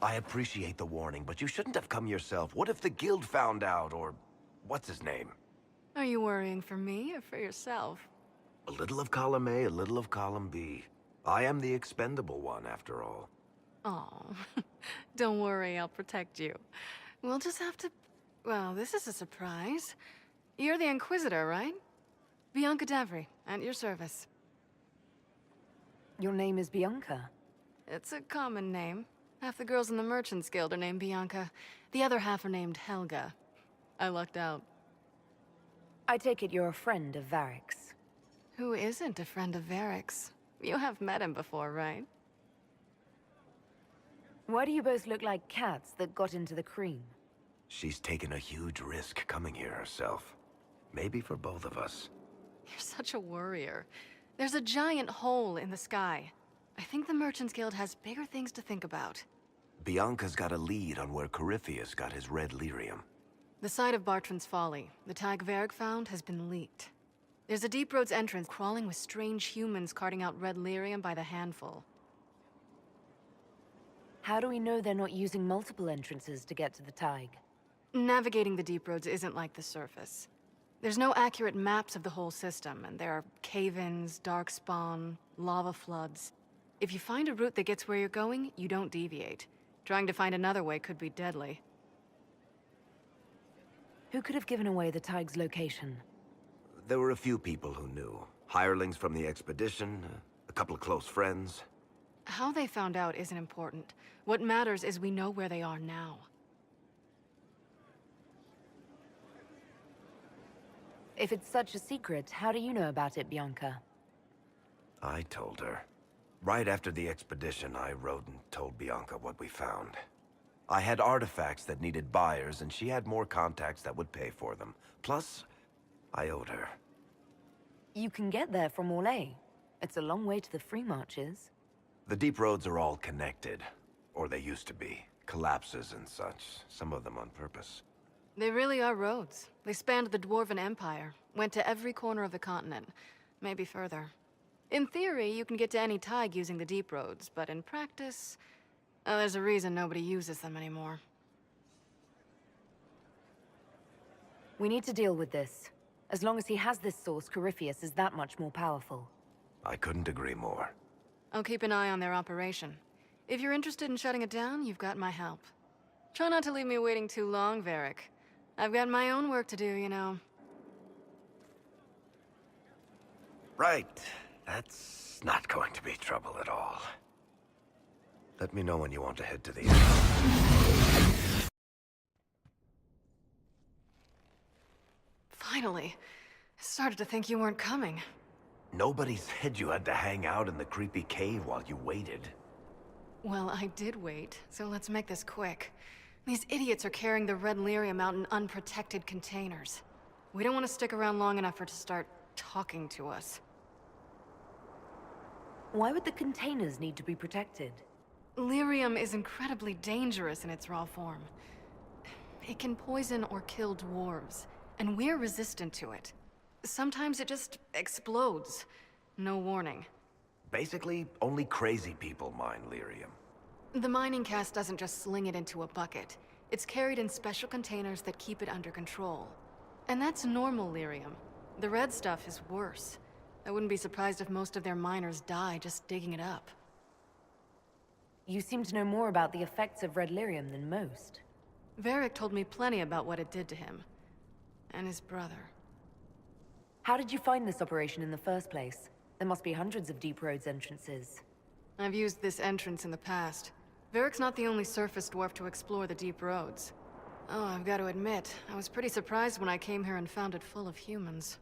I appreciate the warning, but you shouldn't have come yourself. What if the guild found out, or... what's his name? Are you worrying for me or for yourself? A little of column A, a little of column B. I am the expendable one, after all. Oh, don't worry, I'll protect you. We'll just have to... Well, this is a surprise. You're the Inquisitor, right? Bianca Davry, at your service. Your name is Bianca? It's a common name. Half the girls in the Merchants Guild are named Bianca. The other half are named Helga. I lucked out. I take it you're a friend of Varric's. Who isn't a friend of Varric's? You have met him before, right? Why do you both look like cats that got into the cream? She's taken a huge risk coming here herself. Maybe for both of us. You're such a worrier. There's a giant hole in the sky. I think the Merchants Guild has bigger things to think about. Bianca's got a lead on where Corypheus got his red lyrium. The site of Bartran's Folly, the tag Varric found, has been leaked. There's a Deep Roads entrance crawling with strange humans carting out red lyrium by the handful. How do we know they're not using multiple entrances to get to the Tig? Navigating the Deep Roads isn't like the surface. There's no accurate maps of the whole system, and there are cave-ins, darkspawn, lava floods. If you find a route that gets where you're going, you don't deviate. Trying to find another way could be deadly. Who could have given away the Tig's location? There were a few people who knew. Hirelings from the expedition, a couple of close friends. How they found out isn't important. What matters is we know where they are now. If it's such a secret, how do you know about it, Bianca? I told her. Right after the expedition, I wrote and told Bianca what we found. I had artifacts that needed buyers, and she had more contacts that would pay for them. Plus, I owed her. You can get there from Orlais. It's a long way to the Free Marches. The deep roads are all connected. Or they used to be. Collapses and such. Some of them on purpose. They really are roads. They spanned the Dwarven Empire, went to every corner of the continent, maybe further. In theory, you can get to any Tig using the deep roads, but in practice, there's a reason nobody uses them anymore. We need to deal with this. As long as he has this source, Corypheus is that much more powerful. I couldn't agree more. I'll keep an eye on their operation. If you're interested in shutting it down, you've got my help. Try not to leave me waiting too long, Varric. I've got my own work to do, you know. Right. That's not going to be trouble at all. Let me know when you want to head to the end. Finally. I started to think you weren't coming. Nobody said you had to hang out in the creepy cave while you waited. Well, I did wait, so let's make this quick. These idiots are carrying the red lyrium out in unprotected containers. We don't want to stick around long enough for it to start talking to us. Why would the containers need to be protected? Lyrium is incredibly dangerous in its raw form. It can poison or kill dwarves, and we're resistant to it. Sometimes it just explodes. No warning. Basically, only crazy people mine lyrium. The mining cast doesn't just sling it into a bucket. It's carried in special containers that keep it under control. And that's normal lyrium. The red stuff is worse. I wouldn't be surprised if most of their miners die just digging it up. You seem to know more about the effects of red lyrium than most. Varric told me plenty about what it did to him. And his brother. How did you find this operation in the first place? There must be hundreds of Deep Roads entrances. I've used this entrance in the past. Varric's not the only surface dwarf to explore the Deep Roads. Oh, I've got to admit, I was pretty surprised when I came here and found it full of humans.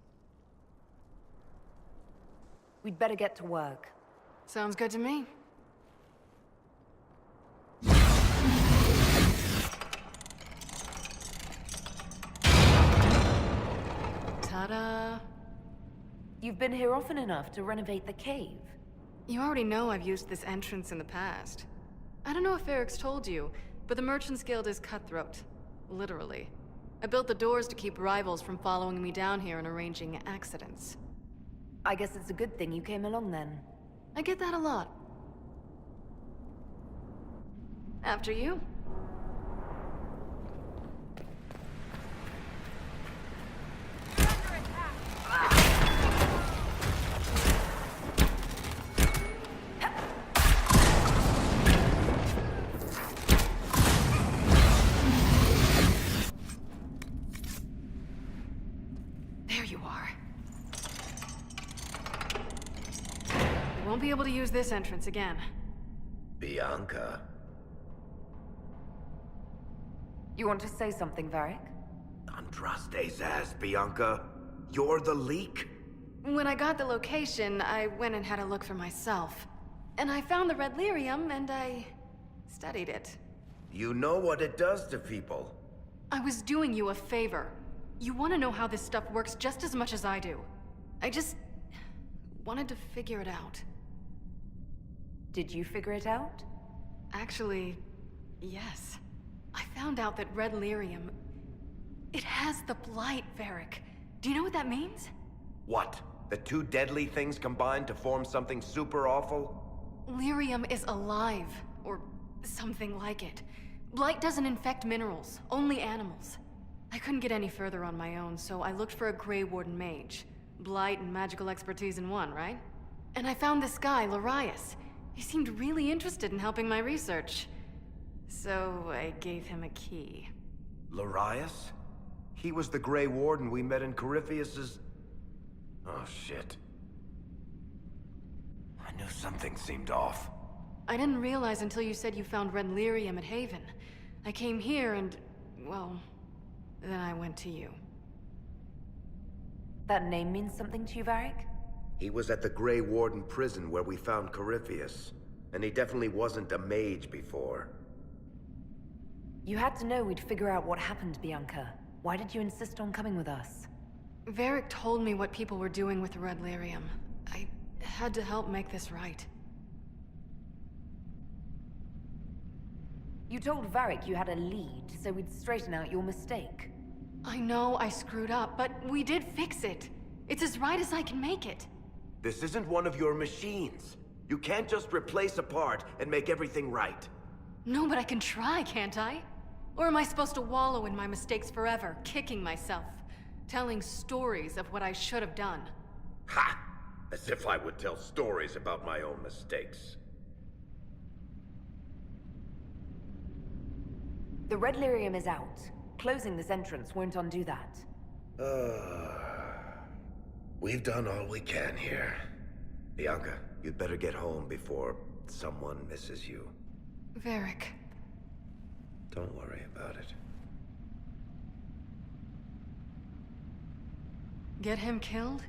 We'd better get to work. Sounds good to me. Ta-da! You've been here often enough to renovate the cave. You already know I've used this entrance in the past. I don't know if Varric's told you, but the Merchants Guild is cutthroat. Literally. I built the doors to keep rivals from following me down here and arranging accidents. I guess it's a good thing you came along then. I get that a lot. After you. There you are. You won't be able to use this entrance again. Bianca. You want to say something, Varric? Andraste's ass, Bianca. You're the leak? When I got the location, I went and had a look for myself. And I found the red lyrium, and I studied it. You know what it does to people. I was doing you a favor. You want to know how this stuff works just as much as I do. I just wanted to figure it out. Did you figure it out? Actually, yes. I found out that red lyrium... it has the blight, Varric. Do you know what that means? What? The two deadly things combined to form something super awful? Lyrium is alive, or something like it. Blight doesn't infect minerals, only animals. I couldn't get any further on my own, so I looked for a Grey Warden mage. Blight and magical expertise in one, right? And I found this guy, Larius. He seemed really interested in helping my research. So I gave him a key. Larius? He was the Grey Warden we met in Corypheus's... Oh, shit. I knew something seemed off. I didn't realize until you said you found red lyrium at Haven. I came here and, well, then I went to you. That name means something to you, Varric? He was at the Grey Warden prison where we found Corypheus. And he definitely wasn't a mage before. You had to know we'd figure out what happened, Bianca. Why did you insist on coming with us? Varric told me what people were doing with the red lyrium. I had to help make this right. You told Varric you had a lead, so we'd straighten out your mistake. I know I screwed up, but we did fix it. It's as right as I can make it. This isn't one of your machines. You can't just replace a part and make everything right. No, but I can try, can't I? Or am I supposed to wallow in my mistakes forever, kicking myself, telling stories of what I should have done? Ha! As if I would tell stories about my own mistakes. The red lyrium is out. Closing this entrance won't undo that. We've done all we can here. Bianca, you'd better get home before someone misses you. Varric. Don't worry about it. Get him killed,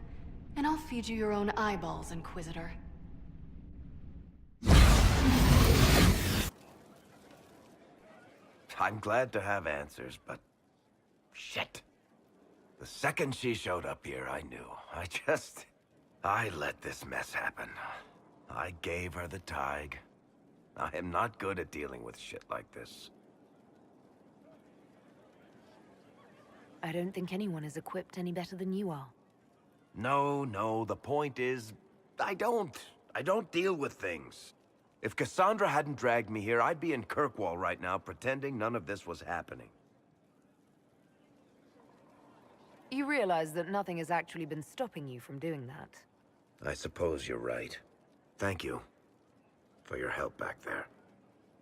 and I'll feed you your own eyeballs, Inquisitor. I'm glad to have answers, but... shit. The second she showed up here, I knew. I let this mess happen. I gave her the Tig. I am not good at dealing with shit like this. I don't think anyone is equipped any better than you are. No, the point is... I don't deal with things. If Cassandra hadn't dragged me here, I'd be in Kirkwall right now pretending none of this was happening. You realize that nothing has actually been stopping you from doing that. I suppose you're right. Thank you for your help back there.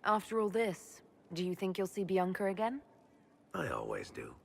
After all this, do you think you'll see Bianca again? I always do.